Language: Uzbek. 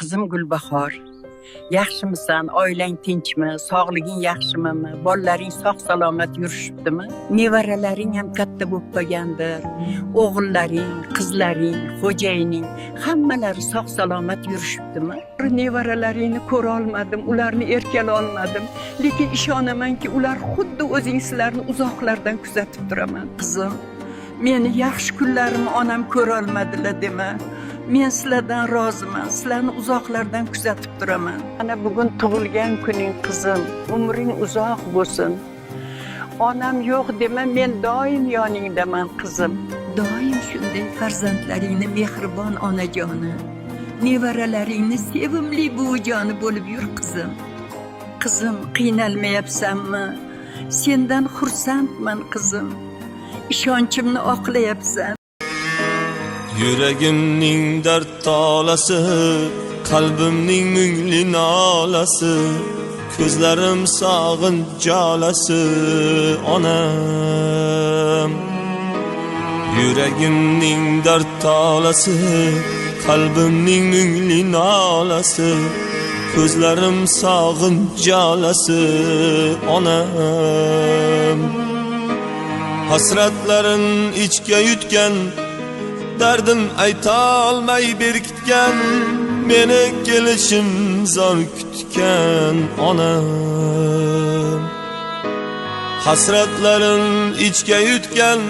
Qizim Gulbahor, yaxshimisan? Oilang tinchmi? Sog'liging yaxshimi? Bolalaring sog' salomat yurishibdimi? Nevaralaring ham katta bo'lib qolgandir. O'g'illaring, qizlaring, xo'jayining hammalari sog' salomat yurishibdimi? Nevaralaringni ko'ra olmadim, ularni erkala olmadim, lekin ishonamanki, ular xuddi o'zing sizlarni uzoqlardan kuzatib turaman. Qizim, meni yaxshi kunlarimni onam ko'ra olmadilar dema. Men sizlardan roziman, sizlarni uzoqlardan kuzatib turaman. Mana bugun tug'ilgan kuning qizim, umring uzoq bo'lsin. Onam yo'q dema, men doim yoningdaman qizim. Doim shunday farzandlaringni mehribon onajoni, nevaralaringni sevimli buvijoni bo'lib yur qizim. Qizim, qiynalmayapsanmi? Sendan xursandman qizim. Ishonchimni oqlayapsan. Yuragimning dard tolasi, qalbimning mungli nolasi, ko'zlarim sog'inch jalasi onam. Yuragimning dard tolasi, qalbimning mungli nolasi, ko'zlarim sog'inch jalasi onam. Hasratlarin ichga yutgan, dardim aytolmay berkitgan, meni kelishim zor kutgan onam. Hasratlarim ichga yutgan,